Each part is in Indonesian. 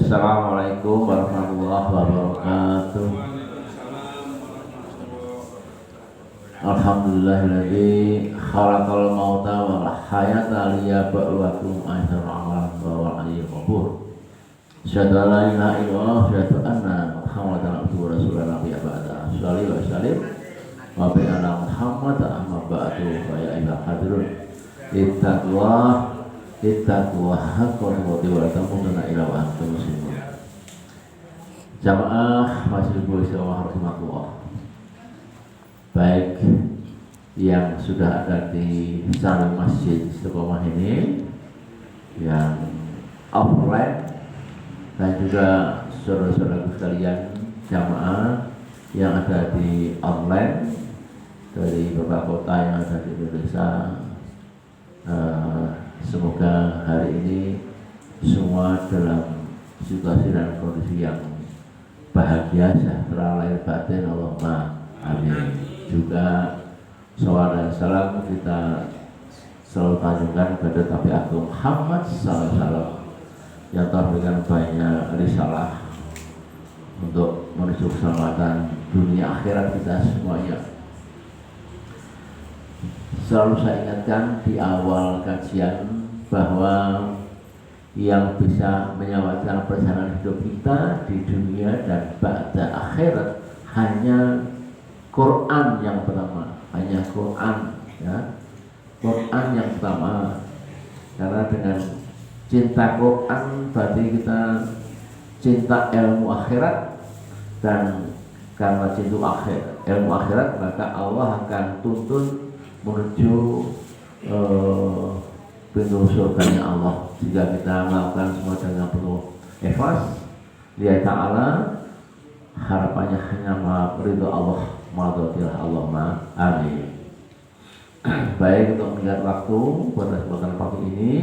Assalamualaikum warahmatullahi wabarakatuh. Alhamdulillahilladzi khalaqal mauta wal hayata liyabluwakum ayyukum a'malu wa huwal aliyyul ghafur. Asyhadu an la ilaha illallah wa asyhadu anna Muhammadan abduhu wa rasuluhu nabiyya ba'da. Shalli wa sallim wa ala Muhammad amma ba'du. Fa ya ayyuhal hadirun ittaqullah haqqa tuqatih wa la tamutunna illa wa antum muslimun. Jamaah Masjid Buisawah rahimahullah, baik yang sudah ada di saling Masjid Istiqomah ini, yang offline, dan juga saudara-saudara sekalian jamaah yang ada di online dari beberapa kota yang ada di Indonesia. Semoga hari ini semua dalam situasi dan kondisi yang bahagia, sejahtera, lahir batin, Allahumma amin. Juga salawat dan salam kita selalu tanjungkan kepada Nabi Agung Muhammad SAW yang telah memberikan banyak risalah untuk menuju keselamatan dunia akhirat kita semuanya. Selalu saya ingatkan di awal kajian bahwa yang bisa menyelamatkan perjalanan hidup kita di dunia dan ba'da akhirat hanya Quran yang pertama, hanya Quran, ya. Quran yang pertama, karena dengan cinta Quran berarti kita cinta ilmu akhirat, dan karena cinta ilmu akhirat maka Allah akan tuntun menuju pintu surganya Allah jika kita melakukan semua dengan penuh ikhlas lillahi ta'ala. Harapannya hanya ridho Allah, maradhatillah, Allahumma amin. Baik, untuk mengingat waktu pada kesempatan pagi ini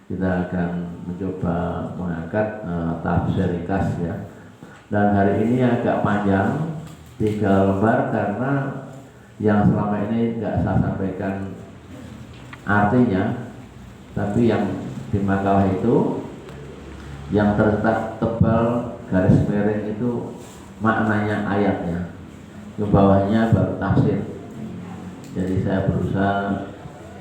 kita akan mencoba mengangkat tafsir ringkas, ya. Dan hari ini agak panjang, 3 lembar, karena yang selama ini nggak saya sampaikan artinya, tapi yang di makalah itu yang terletak tebal garis miring itu maknanya ayatnya, ke bawahnya baru tafsir. Jadi saya berusaha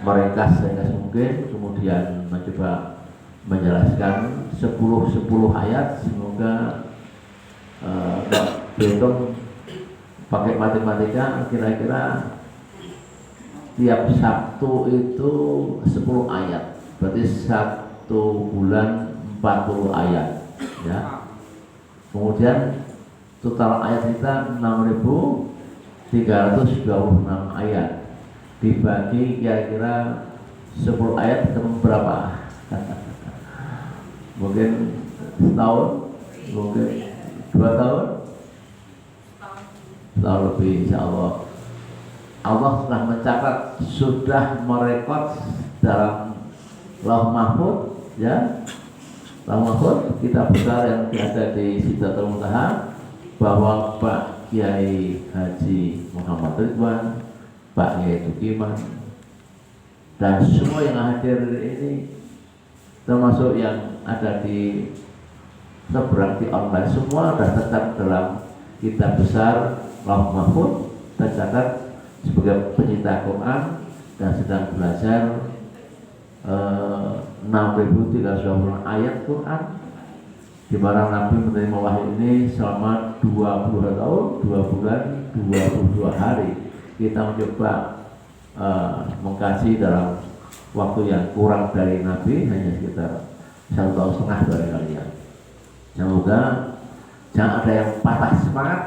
meringkas sehingga mungkin, kemudian mencoba menjelaskan 10 ayat. Semoga dihitung pakai matematika, kira-kira tiap Sabtu itu 10 ayat, berarti 1 bulan 40 ayat, ya. Kemudian total ayat kita 6.326 ayat, dibagi kira-kira 10 ayat ketemu berapa? Mungkin setahun, mungkin 2 tahun, setahun lebih, insya Allah. Allah sudah mencatat, sudah merekod dalam Lauh Mahfud, ya, Lauh Mahfud, kitab besar yang ada di Sidratul Muntaha, bahwa Pak Kiai Haji Muhammad Ridwan, Pak Kiai Tukiman, dan semua yang hadir ini, termasuk yang ada di seberang di online, semua sudah tercatat dalam kitab besar Lauh Mahfud, tercatat sebagai pencinta Quran dan sedang belajar 6.320 ayat Quran, di mana Nabi menerima wahyu ini selama 20 tahun, 2 bulan, 22 hari. Kita mencoba mengkaji dalam waktu yang kurang dari Nabi, hanya sekitar 1,5 tahun dari kalian. Semoga jangan ada yang patah semangat,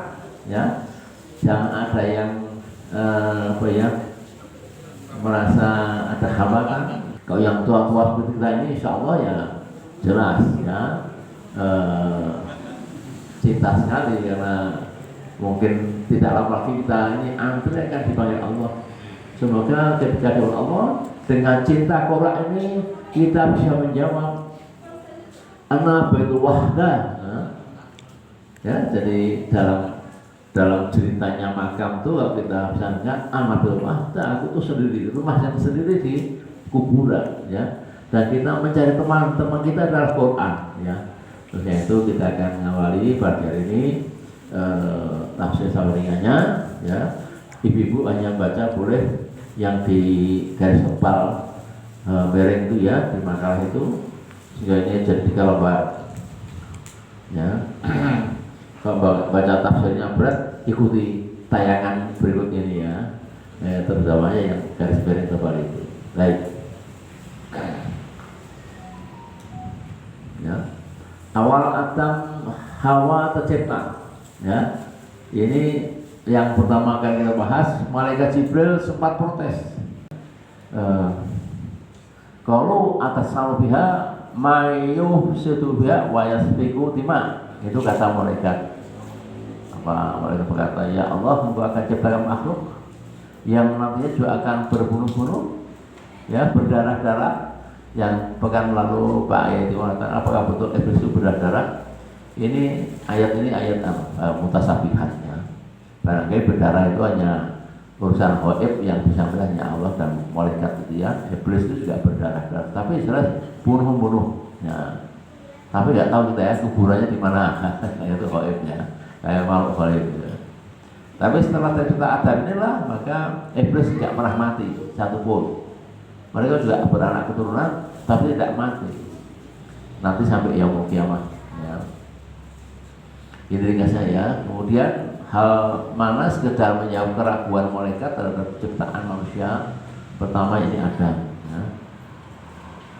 ya, jangan ada yang merasa ada hambatan. Kalau yang tua-tua seperti kita ini, insya Allah ya jelas, ya, cinta sekali, karena mungkin tidak lama lagi kita ini antri akan dipanggil Allah. Semoga ketika dipanggil Allah dengan cinta Quran ini kita bisa menjawab ana baitul wahdah, ya. Jadi dalam ceritanya makam tuh kita bisa lihat amatul wahda, aku tuh sendiri, rumah yang sendiri di kuburan, ya. Dan kita mencari teman-teman kita adalah Quran, ya. Terusnya itu kita akan mengawali pada hari ini tafsir sawaringannya ya. Ibu-ibu hanya baca boleh yang di garis kepal miring itu ya, di makalah itu, sehingga ini jadi 3 lembar ya. Kalau baca tafsirnya berat, ikuti tayangan berikut ini ya, terutamanya yang garis miring tebal itu. Baik ya. Awal Adam Hawa tercipta ya. Ini yang pertama kali kita bahas. Malaikat Jibril sempat protes, kalau atas salbiha mayuh setubiha wayasbiku tima. Itu kata malaikat. Malaikat berkata, ya Allah, Engkau akan ciptakan makhluk yang nantinya juga akan berbunuh-bunuh ya, berdarah-darah. Yang pekan lalu Pak Ayat mengatakan apakah betul iblis itu berdarah? Ini ayat mutasabihatnya. Barangkali berdarah itu hanya urusan gaib yang bisa hanya Allah dan malaikat itu ya. Iblis itu juga berdarah-darah, tapi jelas bunuh-bunuh ya. Tapi nggak tahu kita ya kuburannya di mana. Itu gaibnya, kayak makhluk gaib gitu. Tapi setelah tercipta Adam inilah, maka iblis tidak pernah mati satupun. Mereka juga beranak keturunan, tapi tidak mati nanti sampai yaumul kiamah ya. Itu ringkas saya. Kemudian hal mana sekedar menjawab keraguan malaikat terhadap ciptaan manusia. Pertama ini Adam ya.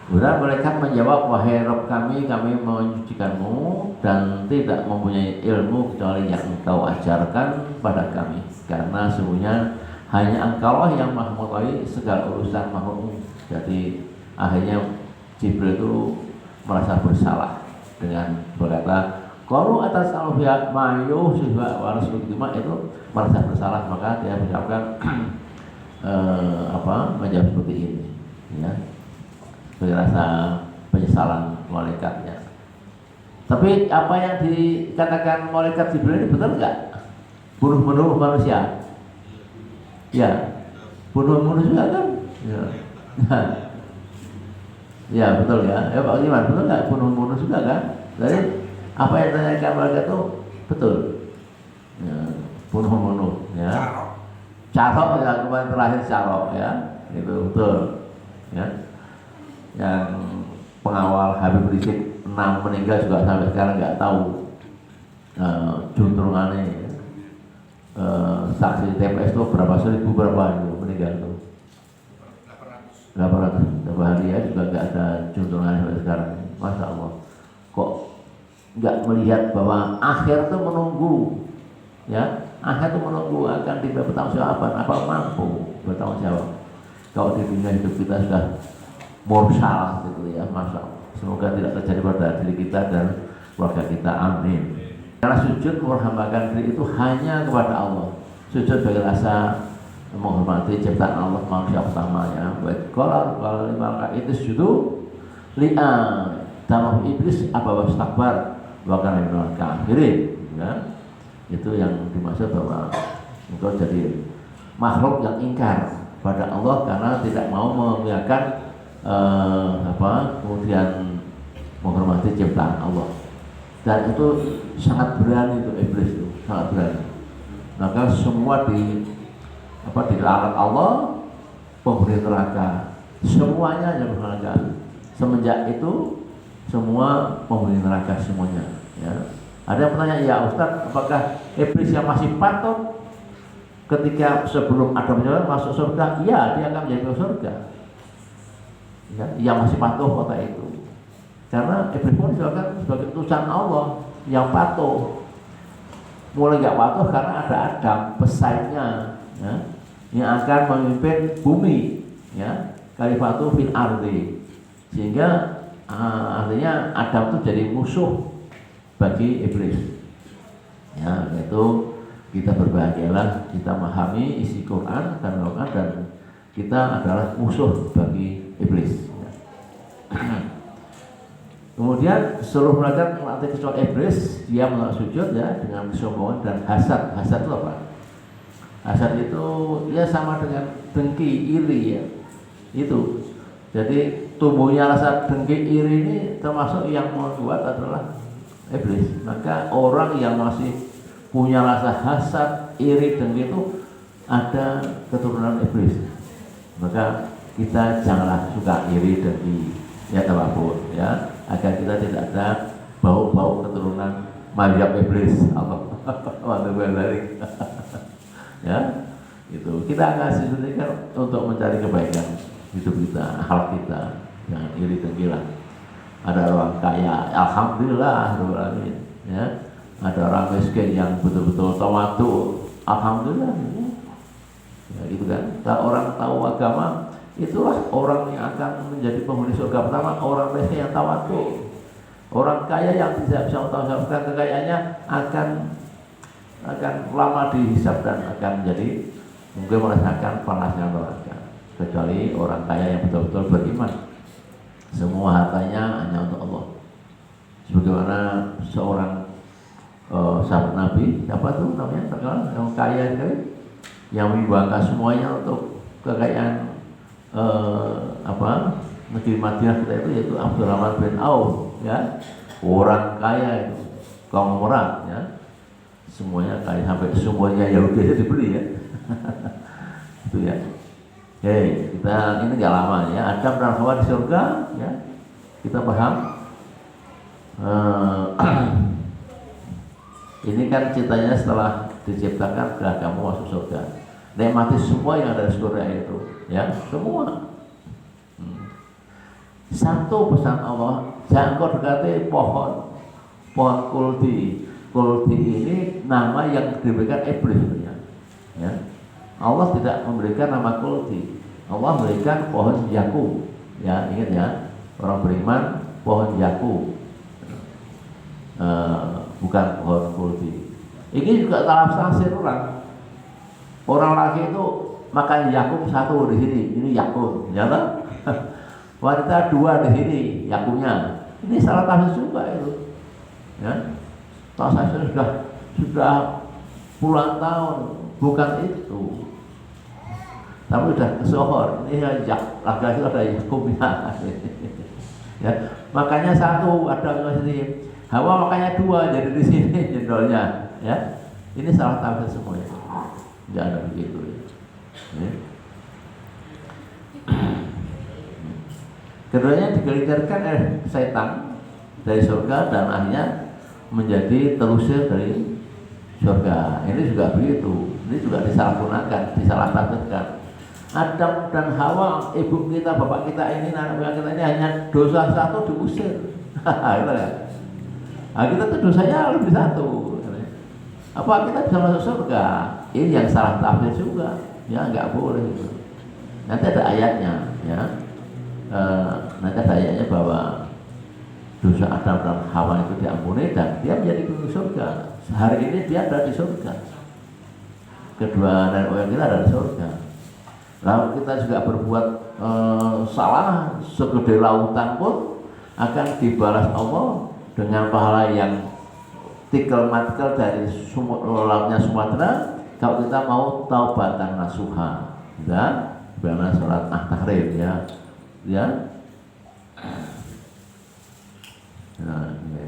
Kemudian malaikat menjawab, wahai Rabb kami menyucikanmu dan tidak mempunyai ilmu kecuali yang engkau ajarkan pada kami, karena sesungguhnya hanya engkau yang maha mengetahui segala urusan makhlukmu. Jadi akhirnya Jibril itu merasa bersalah dengan berkata, kalau atas alfiat mayu sehingga waras ultima, itu merasa bersalah, maka dia mengucapkan menjawab seperti ini ya, sebagai rasa penyesalan malaikatnya. Tapi apa yang dikatakan malaikat Jibril ini betul nggak? Bunuh-bunuh manusia ya, bunuh-bunuh juga kan ya. Ya betul ya. Ya Pak Iman, betul nggak bunuh-bunuh juga kan? Jadi apa yang ditanyakan mereka itu betul. Ya, bunuh-bunuh ya. Carok ya, kemarin terakhir carok ya. Itu betul. Ya. Yang pengawal Habib Rizik 6 meninggal juga sampai sekarang nggak tahu juntrungannya ya. Saksi TPS itu berapa 1000 berapa itu meninggal itu. 800 hari ya, juga nggak ada juntrungan sampai sekarang. Masya Allah, kok nggak melihat bahwa akhir itu menunggu ya, akhir itu menunggu akan tiba bertanggung-jawaban, apa mampu bertanggung jawab. Kalau di dunia hidup kita sudah mursal gitu ya, Masya Allah. Semoga tidak terjadi pada diri kita dan keluarga kita, amin. Karena sujud menghambakan diri itu hanya kepada Allah. Sujud bagi rasa menghormati ciptaan Allah manusia pertamanya. Baik kalau maka itu sujudu li'a dalam iblis abawas takbar bahkan minal kafirin ya. Itu yang dimaksud bahwa engkau jadi makhluk yang ingkar pada Allah karena tidak mau mengiyakan kemudian menghormati ciptaan Allah. Dan itu sangat berani, itu iblis itu sangat berani. Maka semua dilarang Allah, penghuni neraka semuanya yang neraka. Semenjak itu semua penghuni neraka semuanya ya. Ada yang bertanya, ya Ustaz, apakah iblis yang masih patuh ketika sebelum Adam masuk surga? Iya, dia akan menjadi surga ya, yang masih patuh kota itu. Karena iblis pun disebutkan sebagai utusan Allah yang patuh. Mulai nggak patuh karena ada Adam pesaingnya ya, yang akan memimpin bumi ya, khalifatu fil ardi, sehingga artinya Adam itu jadi musuh bagi iblis ya. Itu kita berbahagialah kita memahami isi Quran dan Al-Quran, dan kita adalah musuh bagi iblis ya. Kemudian seluruh malaikat melatih kecuali iblis, dia menolak sujud ya dengan kesombongan dan hasad. Hasad itu apa? Hasad itu ya sama dengan dengki, iri ya. Itu. Jadi tumbuhnya rasa dengki, iri ini termasuk yang membuat adalah iblis. Maka orang yang masih punya rasa hasad, iri, dengki itu ada keturunan iblis. Maka kita janganlah suka iri, dengki, ya apapun, ya, agar kita tidak ada bau-bau keturunan Maryam iblis. Allah, ya, itu kita ngasih suntikan untuk mencari kebaikan hidup kita, akhlak kita, jangan iri dengki lah. Ada orang kaya, alhamdulillah, ya. Ada orang miskin yang betul-betul tawadu, alhamdulillah. Ya, gitu kan. Kalau orang tahu agama, itulah orang yang akan menjadi penghuni surga pertama. Orang miskin yang tawadu, orang kaya yang tidak bisa mempertanggungjawabkan kekayaannya akan lama dihisab dan akan menjadi mungkin merasakan panasnya neraka. Kecuali orang kaya yang betul-betul beriman, semua hartanya hanya untuk Allah. Sebagaimana seorang sahabat Nabi, siapa tuh namanya terkenal, yang kaya sekali, yang menyumbangkan semuanya untuk kekayaan negeri Madinah kita itu, yaitu Abdurrahman bin Auf, ya, orang kaya itu, konglomerat, ya, semuanya kaya sampai semuanya Yahudi aja dibeli, ya. Itu ya. Hei, kita ini nggak lama ya, Adam dan Hawa di surga, ya, kita paham. Ini kan ceritanya setelah diciptakan sudah kamu masuk surga. Nikmati semua yang ada di surga itu, ya, semua. Satu pesan Allah, jangan kau dekati pohon kuldi. Kuldi ini nama yang diberikan iblis, ya. Allah tidak memberikan nama kuldi. Allah memberikan pohon yakum, ya, ingat ya, orang beriman pohon yakum. Bukan pohon kuldi. Ini juga salah tafsir orang. Orang laki itu makan yakum satu di sini, ini yakum, ya kan? Wanita dua di sini, yakumnya. Ini salah tafsir juga itu. Ya, tafsir sudah puluhan tahun, bukan itu. Tapi sudah kesohor. Ini ya laki-laki ada yakumnya. Ya, makanya satu ada di sini. Hawa makanya dua, jadi di sini jendolnya, ya. Ini salah tafsir semuanya, nggak ada begitu. Ya. Keduanya digelincirkan setan dari surga dan akhirnya menjadi terusir dari surga. Ini juga begitu. Ini juga disalahgunakan, disalah-tafsirkan. Adam dan Hawa, ibu kita, bapak kita ini, anak kita ini hanya dosa satu diusir. Gitu ya. Nah, kita tuh dosanya lebih satu. Apa kita bisa masuk surga? Ini yang salah tafsir juga, ya, nggak boleh gitu. Nanti ada ayatnya, ya. Nanti ada ayatnya bahwa dosa Adam dan Hawa itu diampuni dan dia menjadi penghuni surga. Hari ini dia ada di surga. Kedua nenek moyang kita ada di surga. Lalu kita juga berbuat salah segede lautan pun akan dibalas Allah dengan pahala yang tikel-matikel dari lautnya Sumatera. Kalau kita mau taubatan nasuha, ya, bagaimana surat At-Tahrim, ya, ya. Nah, ya.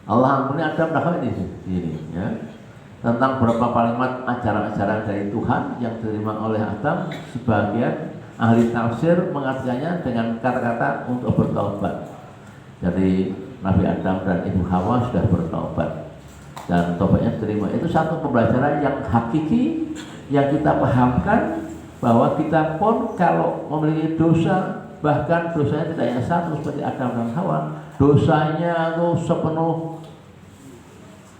Allah ampuni Adam dan Hawa ini, ya. Tentang beberapa kalimat ajaran-ajaran dari Tuhan yang diterima oleh Adam, sebagian ahli tafsir mengartikannya dengan kata-kata untuk bertaubat. Jadi Nabi Adam dan Ibu Hawa sudah bertaubat dan taubatnya diterima. Itu satu pembelajaran yang hakiki yang kita pahamkan, bahwa kita pun kalau memiliki dosa, bahkan dosanya tidak hanya satu seperti Adam dan Hawa, dosanya itu sepenuh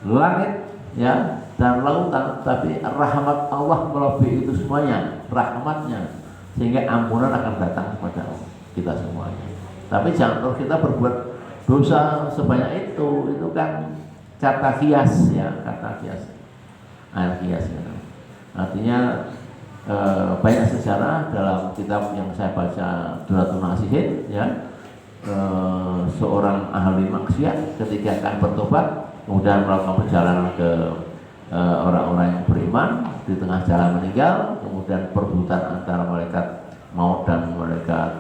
langit, ya, dan lautan, tapi rahmat Allah melebihi itu semuanya, rahmatnya, sehingga ampunan akan datang kepada kita semuanya. Tapi jangan terus kita berbuat dosa sebanyak itu kan kata kias, ya, kata kias, ayat kias, ya. Artinya banyak sejarah dalam kitab yang saya baca, Duratun Nasihin, ya, seorang ahli maksiat ketika akan bertobat kemudian melakukan perjalanan ke orang-orang yang beriman, di tengah jalan meninggal, kemudian perebutan antara malaikat maut dan malaikat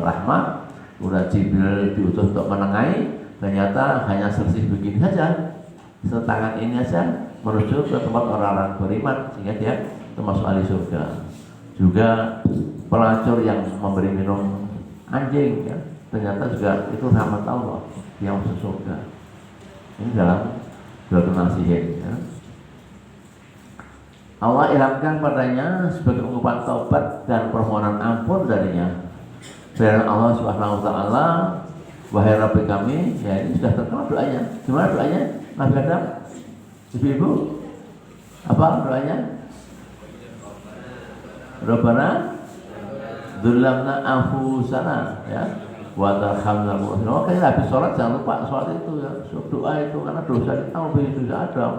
rahmat. Kemudian Jibril diutus untuk menengahi, ternyata hanya selisih begini saja, setangan ini saja menuju ke tempat orang-orang beriman, sehingga dia termasuk ahli surga. Juga pelacur yang memberi minum anjing, ya, ternyata juga itu rahmat Allah, yang masuk surga. Ini dalam surat An-Nasihin, ya. Allah ilhamkan padanya sebagai ungkapan taubat dan permohonan ampun darinya. Firman Allah Subhanahu wa taala, wahai Rabbi kami, ya ini sudah terkenal doanya. Gimana doanya? Nabi Adam, ibu-ibu, apa doanya? Rabbana dzullamna anfusana, ya. Wa tarhamna wa makanya habis sholat jangan lupa sholat itu, ya. Doa itu karena dosa kita lebih dosa Adam.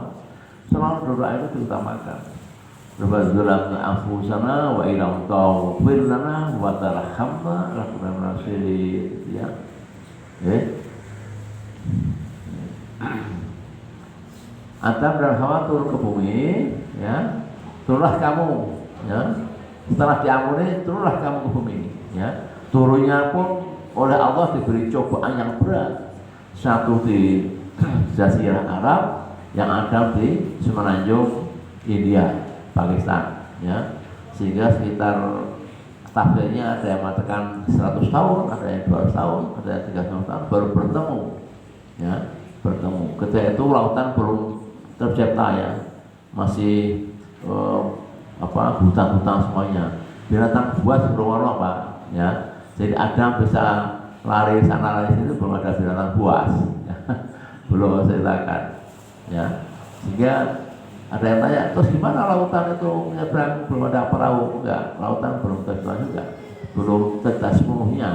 Selalu doa itu diutamakan. Rabbana dzullamna anfusana wa illam taghfir lana wa tarhamna lanakunanna minasy ya. Adam dan Hawa turun ke bumi, ya. Turunlah kamu, ya. Setelah diampuni, turunlah kamu ke bumi, ya. Turunnya pun oleh Allah diberi cobaan yang berat. Satu di Jazirah Arab, yang ada di Semenanjung India, Pakistan, ya. Sehingga sekitar tafsirnya ada yang mengatakan 100 tahun, ada yang 200 tahun, ada yang 300 tahun baru bertemu, ya, bertemu. Ketika itu lautan belum tercipta, ya, masih hutan-hutan semuanya. Binatang buas belum apa, ya. Jadi Adam bisa lari sana lari sini, belum ada binatang buas, ya. Belum ceritakan, ya. Sehingga ada yang tanya, terus gimana lautan itu nyebrang, belum ada perahu? Enggak, lautan belum tercipta juga, belum tercipta sepenuhnya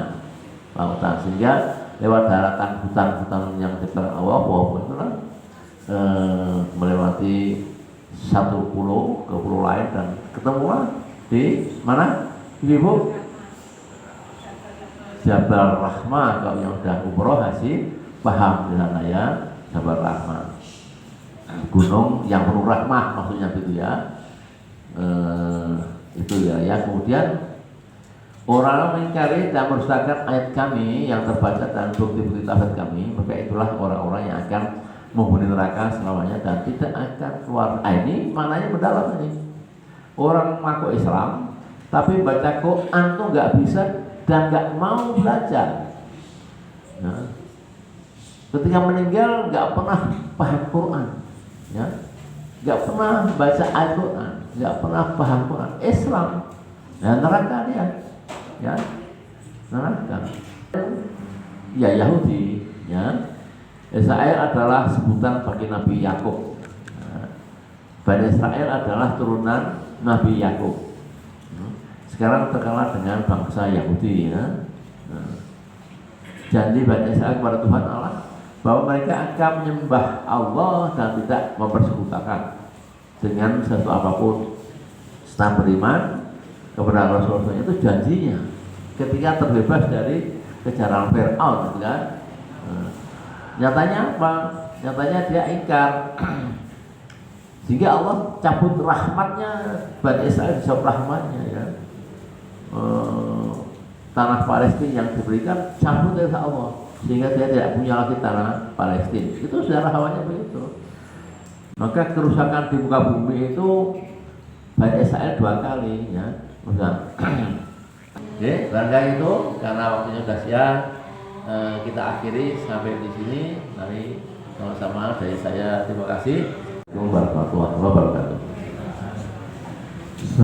lautan. Sehingga lewat daratan hutan-hutan yang diciptakan Allah, itulah melewati satu pulau ke pulau lain dan ketemulah di mana? Ibu Jabal Rahmah. Kalau yang sudah umroh haji paham di sana, ya, Jabal Rahmah, gunung yang penuh rahmah maksudnya gitu, ya. Itu ya. Kemudian orang mengingkari dan merusakan ayat kami yang terbaca dan bukti-bukti tauhid kami, maka itulah orang-orang yang akan menghuni neraka selamanya dan tidak akan keluar. Ini maknanya mendalam ini. Orang mengaku Islam tapi baca Quran tuh nggak bisa dan nggak mau belajar. Nah, ketika meninggal nggak pernah paham Quran, ya, nggak pernah baca Al-Quran, nggak pernah paham Quran. Islam, ya, neraka dia, ya, neraka. Ya Yahudi, ya. Israel adalah sebutan bagi Nabi Yakub. Bani Israel adalah turunan Nabi Yakub. Sekarang terkenal dengan bangsa Yahudi, ya. Janji Bani Israel kepada Tuhan Allah bahwa mereka akan menyembah Allah dan tidak mempersekutukan dengan sesuatu apapun. Setelah beriman kepada Rasul-Rasulnya, itu janjinya ketika terbebas dari kejaran Fir'aun, gitu kan. Nyatanya apa? Nyatanya dia ingkar. Sehingga Allah cabut rahmatnya, Bani Israel disebut rahmatnya, ya. Tanah Palestina yang diberikan cabut dari Allah, sehingga dia tidak punya lagi tanah Palestina. Itu sejarah awalnya begitu. Maka kerusakan di muka bumi itu Bani Israel 2 kali, ya. Oke, barangkali itu karena waktunya sudah siang. Kita akhiri sampai di sini. Mari sama-sama dari saya terima kasih. Warahmatullahi wabarakatuh.